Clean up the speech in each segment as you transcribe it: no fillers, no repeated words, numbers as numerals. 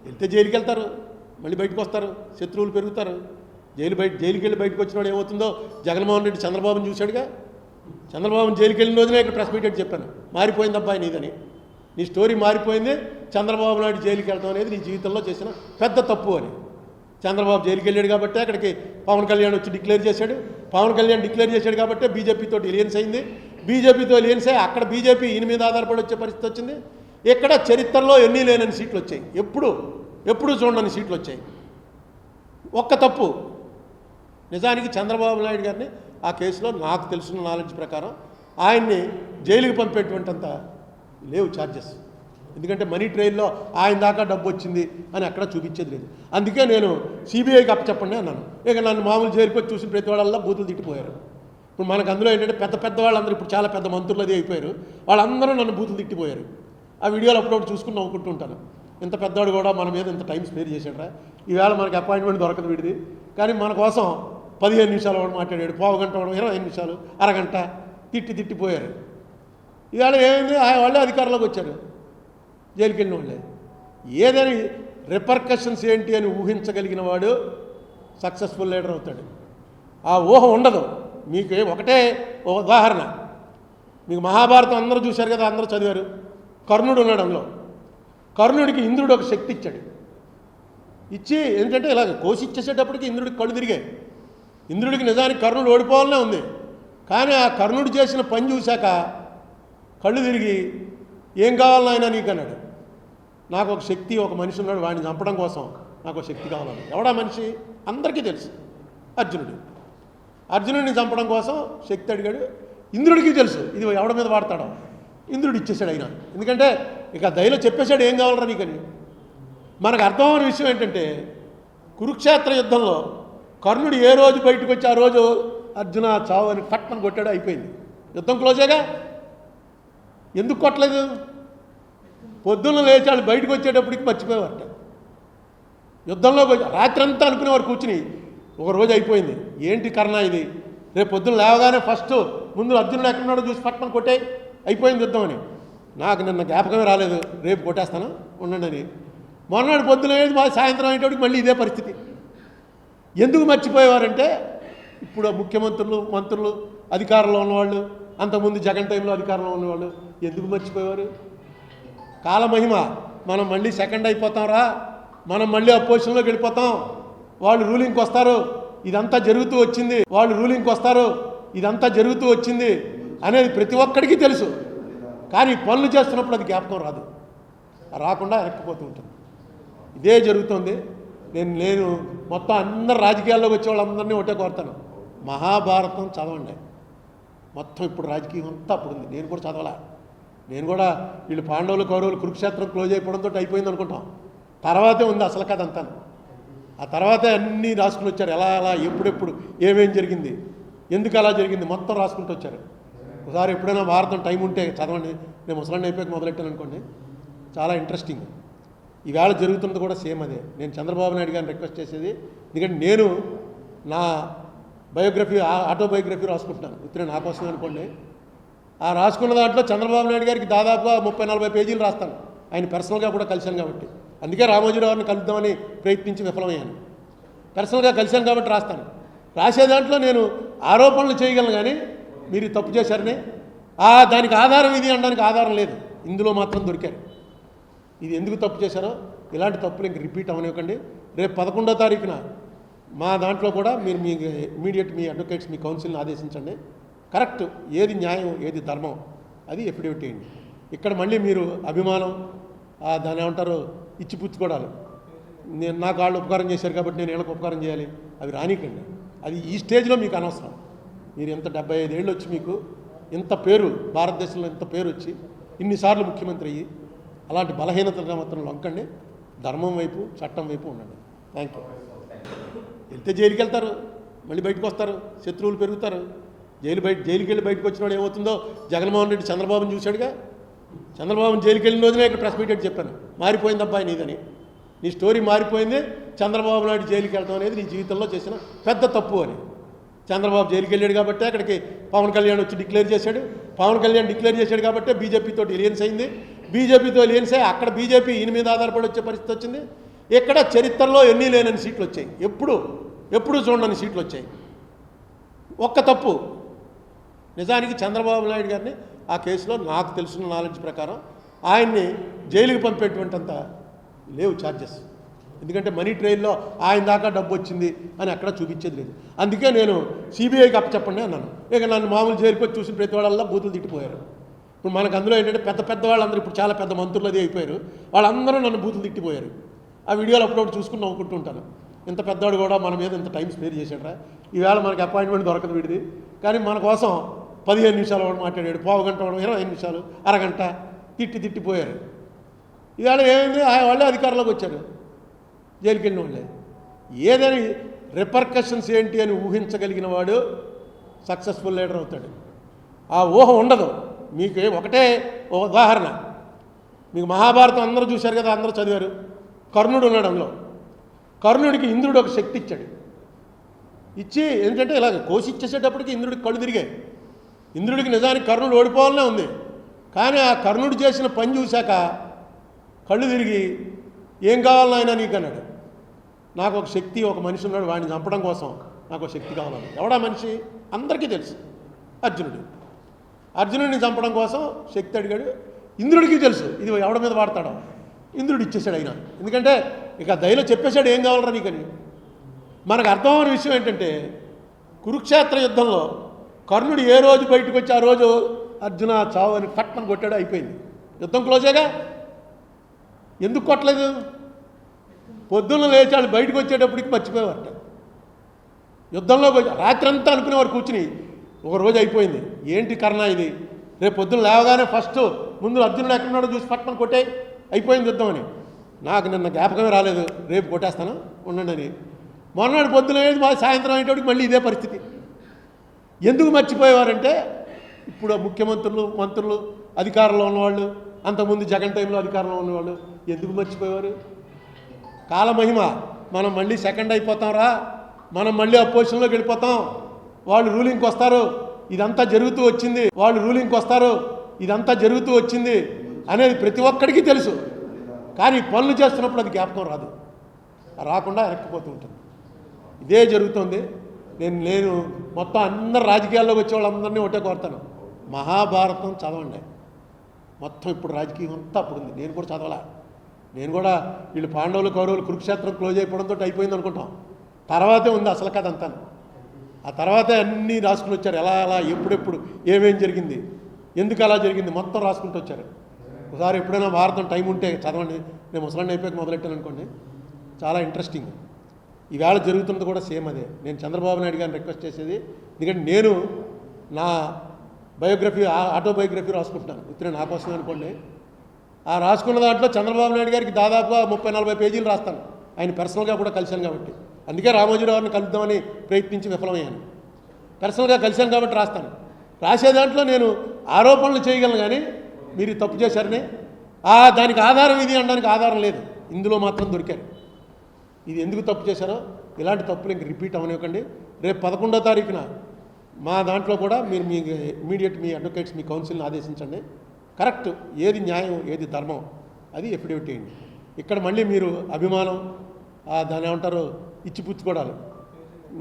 వెళ్తే జైలుకి వెళ్తారు, మళ్ళీ బయటకు వస్తారు, శత్రువులు పెరుగుతారు. జైలుకి వెళ్ళి బయటకు వచ్చినప్పుడు ఏమవుతుందో జగన్మోహన్ రెడ్డి చంద్రబాబుని చూశాడుగా. చంద్రబాబుని జైలుకి వెళ్ళిన రోజునే ఇక్కడ ప్రెస్ మీట్ పెట్టి చెప్పాను, మారిపోయింది అబ్బాయి నీదని, నీ స్టోరీ మారిపోయింది. చంద్రబాబు నాయుడు జైలుకి వెళ్ళడం అనేది నీ జీవితంలో చేసిన పెద్ద తప్పు అని. చంద్రబాబు జైలుకి వెళ్ళాడు కాబట్టి అక్కడికి పవన్ కళ్యాణ్ వచ్చి డిక్లేర్ చేశాడు. పవన్ కళ్యాణ్ డిక్లేర్ చేశాడు కాబట్టి బీజేపీతో ఎలియన్స్ అయింది. బీజేపీతో ఎలియన్స్ అయ్యి అక్కడ బీజేపీ ఈయన మీద ఆధారపడి వచ్చే పరిస్థితి వచ్చింది. ఇక్కడ చరిత్రలో ఎన్ని లేనని సీట్లు వచ్చాయి, ఎప్పుడు చూడని సీట్లు వచ్చాయి. ఒక్క తప్పు, నిజానికి చంద్రబాబు నాయుడు గారిని ఆ కేసులో నాకు తెలుసున్న నాలెడ్జ్ ప్రకారం ఆయన్ని జైలుకి పంపేటువంటింత లేవు ఛార్జెస్. ఎందుకంటే మనీ ట్రైల్లో ఆయన దాకా డబ్బు వచ్చింది అని అక్కడ చూపించేది లేదు. అందుకే నేను సిబిఐకి అప్పచెప్పండి అన్నాను. ఇక నన్ను మామూలు జైలుకి వచ్చి చూసిన ప్రతి వాళ్ళల్లో బూతులు తిట్టిపోయారు. ఇప్పుడు మనకు అందులో ఏంటంటే పెద్ద వాళ్ళందరూ ఇప్పుడు చాలా పెద్ద మంత్రులు అది అయిపోయారు, వాళ్ళందరూ నన్ను బూతులు తిట్టిపోయారు. ఆ వీడియోలు అప్పుడప్పుడు చూసుకుని నవ్వుకుంటూ ఉంటాను. ఇంత పెద్దవాడు కూడా మన మీద ఇంత టైం స్పేర్ చేశాడు. ఈవేళ మనకి అపాయింట్మెంట్ దొరకదు వీడిది, కానీ మన కోసం 15 నిమిషాలు వాడు మాట్లాడాడు, పావు గంట వాడు 25 నిమిషాలు, అరగంట తిట్టిపోయారు. ఈవేళ ఏమైంది, వాళ్ళే అధికారంలోకి వచ్చారు, జైలుకి వెళ్ళిన వాళ్ళే. ఏదని రిపర్కషన్స్ ఏంటి అని ఊహించగలిగిన వాడు సక్సెస్ఫుల్ లీడర్ అవుతాడు. ఆ ఊహ ఉండదు. మీకు ఒకటే ఉదాహరణ, మీకు మహాభారతం అందరూ చూశారు కదా, అందరూ చదివారు. కర్ణుడు ఉన్నాడు అందులో. కర్ణుడికి ఇంద్రుడు ఒక శక్తి ఇచ్చాడు. ఇచ్చి ఏంటంటే ఇలాగ కోసి ఇచ్చేసేటప్పటికి ఇంద్రుడికి కళ్ళు తిరిగాయి. ఇంద్రుడికి నిజానికి కర్ణుడు ఓడిపోవాలనే ఉంది, కానీ ఆ కర్ణుడు చేసిన పని చూశాక కళ్ళు తిరిగి ఏం కావాలని ఆయన నీకు అన్నాడు. నాకు ఒక శక్తి, ఒక మనిషి ఉన్నాడు, వాడిని చంపడం కోసం నాకు ఒక శక్తి కావాలని. ఎవడా మనిషి అందరికీ తెలుసు, అర్జునుడిని చంపడం కోసం శక్తి అడిగాడు. ఇంద్రుడికి తెలుసు ఇది ఎవడ మీద వాడతాడో. ఇంద్రుడు ఇచ్చేసాడు ఆయన, ఎందుకంటే ఇక దయలో చెప్పేశాడు ఏం కావాలరా నీకని. మనకు అర్థమైన విషయం ఏంటంటే కురుక్షేత్ర యుద్ధంలో కర్ణుడు ఏ రోజు బయటకు వచ్చి ఆ రోజు అర్జున చావు అని పట్టణం కొట్టాడు, అయిపోయింది, యుద్ధం క్లోజేగా. ఎందుకు కొట్టలేదు? పొద్దున్న లేచాడు, బయటకు వచ్చేటప్పటికి మర్చిపోయేవారట. యుద్ధంలో రాత్రి అంతా అనుకునేవారు కూర్చుని, ఒక రోజు అయిపోయింది. ఏంటి కర్ణ ఇది, రేపు పొద్దున్న లేవగానే ఫస్ట్ ముందు అర్జునుడు ఎక్కడున్నాడో చూసి పట్టణం కొట్టే అయిపోయింది యుద్ధం అని. నాకు నిన్న జ్ఞాపకమే రాలేదు, రేపు కొట్టేస్తాను ఉండండి అని. మొన్నటి పొద్దున సాయంత్రం అయ్యేటప్పటికి మళ్ళీ ఇదే పరిస్థితి. ఎందుకు మర్చిపోయేవారంటే ఇప్పుడు ముఖ్యమంత్రులు, మంత్రులు, అధికారంలో ఉన్నవాళ్ళు, అంతకుముందు జగన్ టైంలో అధికారంలో ఉన్నవాళ్ళు ఎందుకు మర్చిపోయేవారు? కాలమహిమ, మనం మళ్ళీ సెకండ్ అయిపోతాంరా, మనం మళ్ళీ అపోజిషన్లోకి వెళ్ళిపోతాం, వాళ్ళు రూలింగ్కి వస్తారు, ఇదంతా జరుగుతూ వచ్చింది, వాళ్ళు రూలింగ్కి వస్తారు, ఇదంతా జరుగుతూ వచ్చింది అనేది ప్రతి ఒక్కడికి తెలుసు. కానీ పనులు చేస్తున్నప్పుడు అది జ్ఞాపకం రాదు, రాకుండా వెనక్కిపోతూ ఉంటుంది. ఇదే జరుగుతుంది. నేను మొత్తం అందరు రాజకీయాల్లోకి వచ్చే వాళ్ళందరినీ ఒకటే కోరుతాను, మహాభారతం చదవండి. మొత్తం ఇప్పుడు రాజకీయం అంతా అప్పుడు ఉంది. నేను కూడా చదవాలా, నేను కూడా వీళ్ళు పాండవులు కౌరవులు కురుక్షేత్రం క్లోజ్ అయిపోవడంతో అయిపోయింది అనుకుంటాం. తర్వాతే ఉంది అసలు కథ అంతా. ఆ తర్వాతే అన్నీ రాసుకుని వచ్చారు, ఎలా ఎప్పుడెప్పుడు ఏమేం జరిగింది, ఎందుకు అలా జరిగింది మొత్తం రాసుకుంటూ వచ్చారు. ఒకసారి ఎప్పుడైనా భారతం టైం ఉంటే చదవండి. నేను ముసలాన్ని అయిపోయాక మొదలెట్టాను అనుకోండి, చాలా ఇంట్రెస్టింగ్. ఈవేళ జరుగుతున్నది కూడా సేమ్ అదే. నేను చంద్రబాబు నాయుడు గారిని రిక్వెస్ట్ చేసేది, ఎందుకంటే నేను నా బయోగ్రఫీ, ఆటోబయోగ్రఫీ రాసుకుంటున్నాను, ఉత్తరే నా కోసం అనుకోండి. ఆ రాసుకున్న దాంట్లో చంద్రబాబు నాయుడు గారికి దాదాపుగా 30-40 పేజీలు రాస్తాను. ఆయన పర్సనల్గా కూడా కలిశాను కాబట్టి, అందుకే రామోజీరావు గారిని కలుద్దామని ప్రయత్నించి విఫలమయ్యాను. పర్సనల్గా కలిశాను కాబట్టి రాస్తాను. రాసే దాంట్లో నేను ఆరోపణలు చేయగలను, కానీ మీరు తప్పు చేశారని దానికి ఆధారం ఇది అనడానికి ఆధారం లేదు. ఇందులో మాత్రం దొరికారు. ఇది ఎందుకు తప్పు చేశారో ఇలాంటి తప్పులు ఇంక రిపీట్ అవనివ్వకండి. రేపు 11వ తారీఖున మా దాంట్లో కూడా మీరు మీ ఇమీడియట్ మీ అడ్వకేట్స్, మీ కౌన్సిల్ని ఆదేశించండి. కరెక్ట్, ఏది న్యాయం, ఏది ధర్మం, అది ఎఫిడేవిట్ చేయండి. ఇక్కడ మళ్ళీ మీరు అభిమానం, దాన్ని ఏమంటారు, ఇచ్చిపుచ్చుకోవడాలు, నాకు వాళ్ళు ఉపకారం చేశారు కాబట్టి నేను వీళ్ళకి ఉపకారం చేయాలి, అవి రానికండి. అది ఈ స్టేజ్లో మీకు అనవసరం. మీరు ఎంత 75 ఏళ్ళు వచ్చి మీకు ఇంత పేరు, భారతదేశంలో ఇంత పేరు వచ్చి ఇన్నిసార్లు ముఖ్యమంత్రి అయ్యి అలాంటి బలహీనతగా మాత్రం లొంకండి. ధర్మం వైపు, చట్టం వైపు ఉండండి. Thank you. వెళ్తే జైలుకి వెళ్తారు, మళ్ళీ బయటకు వస్తారు, శత్రువులు పెరుగుతారు. జైలుకి వెళ్ళి బయటకు వచ్చినప్పుడు ఏమవుతుందో జగన్మోహన్ రెడ్డి చంద్రబాబుని చూశాడుగా. చంద్రబాబుని జైలుకి వెళ్ళిన రోజునే ఇక్కడ ప్రెస్ మీట్ చెప్పాను, మారిపోయింది అబ్బాయి నీదని, నీ స్టోరీ మారిపోయింది. చంద్రబాబు నాయుడు జైలుకి వెళ్ళడం అనేది నీ జీవితంలో చేసిన పెద్ద తప్పు అని. చంద్రబాబు జైలుకి వెళ్ళాడు కాబట్టి అక్కడికి పవన్ కళ్యాణ్ వచ్చి డిక్లేర్ చేశాడు. పవన్ కళ్యాణ్ డిక్లేర్ చేశాడు కాబట్టి బీజేపీతో ఎలియన్స్ అయింది. బీజేపీతో ఎలియన్స్ అయ్యి అక్కడ బీజేపీ ఈయన మీద ఆధారపడి వచ్చే పరిస్థితి వచ్చింది. ఇక్కడ చరిత్రలో ఎన్ని లేనని సీట్లు వచ్చాయి, ఎప్పుడు చూడని సీట్లు వచ్చాయి. ఒక్క తప్పు, నిజానికి చంద్రబాబు నాయుడు గారిని ఆ కేసులో నాకు తెలుసున్న నాలెడ్జ్ ప్రకారం ఆయన్ని జైలుకి పంపేటువంటింత లేవు ఛార్జెస్. ఎందుకంటే మనీ ట్రైల్లో ఆయన దాకా డబ్బు వచ్చింది అని అక్కడ చూపించేది లేదు. అందుకే నేను సిబిఐకి అప్పచెప్పండి అన్నాను. ఇక నన్ను మామూలు జైలుకి వచ్చి చూసిన ప్రతి వాళ్ళల్లో బూతులు తిట్టిపోయారు. ఇప్పుడు మనకు అందులో ఏంటంటే పెద్ద వాళ్ళందరూ ఇప్పుడు చాలా పెద్ద మంత్రులు అది అయిపోయారు, వాళ్ళందరూ నన్ను బూతులు తిట్టిపోయారు. ఆ వీడియోలు అప్పుడప్పుడు చూసుకుని నవ్వుకుంటూ ఉంటాను. ఇంత పెద్దవాడు కూడా మన మీద ఇంత టైం స్పేర్ చేశాడరా, ఈవేళ మనకి అపాయింట్మెంట్ దొరకదు వీడిది, కానీ మన కోసం 15 నిమిషాలు వాడు మాట్లాడాడు, పావు గంట వాడు 25 నిమిషాలు, అరగంట తిట్టిపోయారు. ఈవేళ ఏమైంది, వాళ్ళే అధికారంలోకి వచ్చారు, జైలుకి వెళ్ళిన వాళ్ళే. ఏదని రిపర్కషన్స్ ఏంటి అని ఊహించగలిగిన వాడు సక్సెస్ఫుల్ లీడర్ అవుతాడు. ఆ ఊహ ఉండదు. మీకు ఒకటే ఉదాహరణ, మీకు మహాభారతం అందరూ చూశారు కదా, అందరూ చదివారు. కర్ణుడు ఉన్నాడు అందులో. కర్ణుడికి ఇంద్రుడు ఒక శక్తి ఇచ్చాడు. ఇచ్చి ఏంటంటే ఇలాగ కోసి ఇచ్చేసేటప్పటికి ఇంద్రుడికి కళ్ళు తిరిగాయి. ఇంద్రుడికి నిజానికి కర్ణుడు ఓడిపోవాలనే ఉంది, కానీ ఆ కర్ణుడు చేసిన పని చూశాక కళ్ళు తిరిగి ఏం కావాలని ఆయన నీకు అన్నాడు. నాకు ఒక శక్తి, ఒక మనిషి ఉన్నాడు, వాడిని చంపడం కోసం నాకు ఒక శక్తి కావాలని. ఎవడా మనిషి అందరికీ తెలుసు, అర్జునుడు. అర్జునుడిని చంపడం కోసం శక్తి అడిగాడు. ఇంద్రుడికి తెలుసు ఇది ఎవడ మీద వాడతాడో. ఇంద్రుడు ఇచ్చేసాడు ఆయన, ఎందుకంటే ఇక దయలో చెప్పేశాడు ఏం కావాలరా నీకని. మనకు అర్థమైన విషయం ఏంటంటే కురుక్షేత్ర యుద్ధంలో కర్ణుడు ఏ రోజు బయటకు వచ్చి ఆ రోజు అర్జున చావు అని పట్టణం కొట్టాడు, అయిపోయింది. యుద్ధం క్లోజేగా. ఎందుకు కొట్టలేదు? పొద్దున్న లేచాడు, బయటకు వచ్చేటప్పటికి మర్చిపోయేవారట. యుద్ధంలో రాత్రి అంతా అనుకునేవారు కూర్చుని, ఒక రోజు అయిపోయింది. ఏంటి కర్ణ ఇది, రేపు పొద్దున్న లేవగానే ఫస్ట్ ముందు అర్జునుడు ఎక్కడున్నాడో చూసి పట్టణం కొట్టే అయిపోయింది యుద్ధం అని. నాకు నిన్న జ్ఞాపకమే రాలేదు, రేపు కొట్టేస్తాను ఉండండి అని. మొన్నటి పొద్దున సాయంత్రం అయ్యేటప్పటికి మళ్ళీ ఇదే పరిస్థితి. ఎందుకు మర్చిపోయేవారంటే ఇప్పుడు ముఖ్యమంత్రులు, మంత్రులు, అధికారంలో ఉన్నవాళ్ళు, అంతకుముందు జగన్ టైంలో అధికారంలో ఉన్నవాళ్ళు ఎందుకు మర్చిపోయేవారు? కాలమహిమ, మనం మళ్ళీ సెకండ్ అయిపోతాంరా, మనం మళ్ళీ అపోజిషన్లోకి వెళ్ళిపోతాం, వాళ్ళు రూలింగ్కి వస్తారు, ఇదంతా జరుగుతూ వచ్చింది, వాళ్ళు రూలింగ్కి వస్తారు, ఇదంతా జరుగుతూ వచ్చింది అనేది ప్రతి ఒక్కడికి తెలుసు. కానీ పనులు చేస్తున్నప్పుడు అది జ్ఞాపకం రాదు, రాకుండా వెనక్కిపోతూ ఉంటుంది. ఇదే జరుగుతుంది. నేను మొత్తం అందరు రాజకీయాల్లోకి వచ్చే వాళ్ళందరినీ ఒకటే కోరుతాను, మహాభారతం చదవండి. మొత్తం ఇప్పుడు రాజకీయం అంతా అప్పుడు ఉంది. నేను కూడా చదవాలా. నేను కూడా వీళ్ళు పాండవులు, కౌరవులు, కురుక్షేత్రం క్లోజ్ అయిపోవడంతో అయిపోయింది అనుకుంటాం. తర్వాతే ఉంది అసలు కథ అంతా. ఆ తర్వాతే అన్నీ రాసుకుని వచ్చారు, ఎలా ఎప్పుడెప్పుడు ఏమేం జరిగింది, ఎందుకు అలా జరిగింది మొత్తం రాసుకుంటూ వచ్చారు. ఒకసారి ఎప్పుడైనా భారతం టైం ఉంటే చదవండి. నేను ముసలాన్ని అయిపోయాక మొదలెట్టాను అనుకోండి, చాలా ఇంట్రెస్టింగ్. ఈవేళ జరుగుతున్నది కూడా సేమ్ అదే. నేను చంద్రబాబు నాయుడు గారిని రిక్వెస్ట్ చేసేది, ఎందుకంటే నేను నా బయోగ్రఫీ, ఆటోబయోగ్రఫీ రాసుకుంటున్నాను, ఇతనే నా కోసమే అనుకోండి. ఆ రాసుకున్న దాంట్లో చంద్రబాబు నాయుడు గారికి దాదాపుగా 30-40 పేజీలు రాస్తాను. ఆయన పర్సనల్గా కూడా కలిశాను కాబట్టి. అందుకే రామోజీరావుని కలుద్దామని ప్రయత్నించి విఫలమయ్యాను. పర్సనల్గా కలిశాను కాబట్టి రాస్తాను. రాసే దాంట్లో నేను ఆరోపణలు చేయగలను, కానీ మీరు తప్పు చేశారని దానికి ఆధారం ఇది అనడానికి ఆధారం లేదు. ఇందులో మాత్రం దొరికారు. ఇది ఎందుకు తప్పు చేశారో ఇలాంటి తప్పులు ఇంక రిపీట్ అవనివ్వకండి. రేపు 11వ తారీఖున మా దాంట్లో కూడా మీరు మీ ఇమీడియట్ మీ అడ్వకేట్స్, మీ కౌన్సిల్ని ఆదేశించండి. కరెక్ట్, ఏది న్యాయం, ఏది ధర్మం, అది ఎఫిడవిట్ చేయండి. ఇక్కడ మళ్ళీ మీరు అభిమానం, దాని ఏమంటారు, ఇచ్చిపుచ్చుకోవడాలు,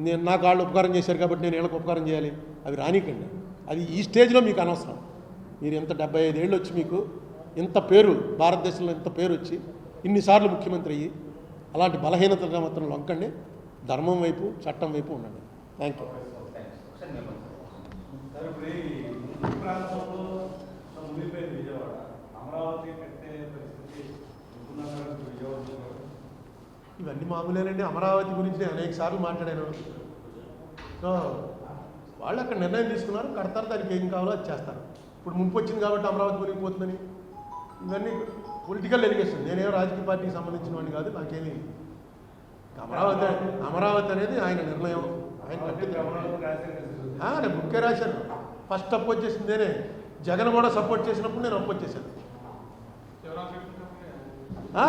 నేను నాకు వాళ్ళు ఉపకారం చేశారు కాబట్టి నేను వీళ్ళకి ఉపకారం చేయాలి, అవి రానికండి. అది ఈ స్టేజ్లో మీకు అనవసరం. మీరు ఇంత 75 ఏళ్ళు వచ్చి మీకు ఇంత పేరు, భారతదేశంలో ఇంత పేరు వచ్చి ఇన్నిసార్లు ముఖ్యమంత్రి అయ్యి అలాంటి బలహీనతగా మాత్రం లొంకండి. ధర్మం వైపు, చట్టం వైపు ఉండండి. Thank you. ఇవన్నీ మామూలేనండి. అమరావతి గురించి నేను అనేక సార్లు మాట్లాడాను. సో వాళ్ళు అక్కడ నిర్ణయం తీసుకున్నారు, కడతారు, దానికి ఏం కావాలో అది చేస్తారు. ఇప్పుడు ముంపు వచ్చింది కాబట్టి అమరావతి మునిగిపోతుందని ఇవన్నీ పొలిటికల్ ఎలిగేషన్. నేనేమో రాజకీయ పార్టీకి సంబంధించిన వాడిని కాదు, నాకేమి. అమరావతి అనేది ఆయన నిర్ణయం, ఆయన నేను బుక్కే రాశాను. ఫస్ట్ అపోజ్ చేసింది నేనే. జగన్ కూడా సపోర్ట్ చేసినప్పుడు నేను అపోజ్ చేశాను.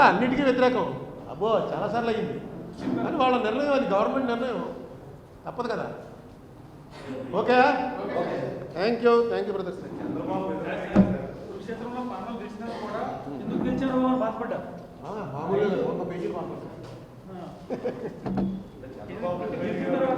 అన్నిటికీ వ్యతిరేకం. అబ్బో చాలాసార్లు అయ్యింది, కానీ వాళ్ళ నిర్ణయం, అది గవర్నమెంట్ నిర్ణయం, తప్పదు కదా. Okay, thank you brothers. మామూలుగా 100 పేజీలు చంద్రబాబు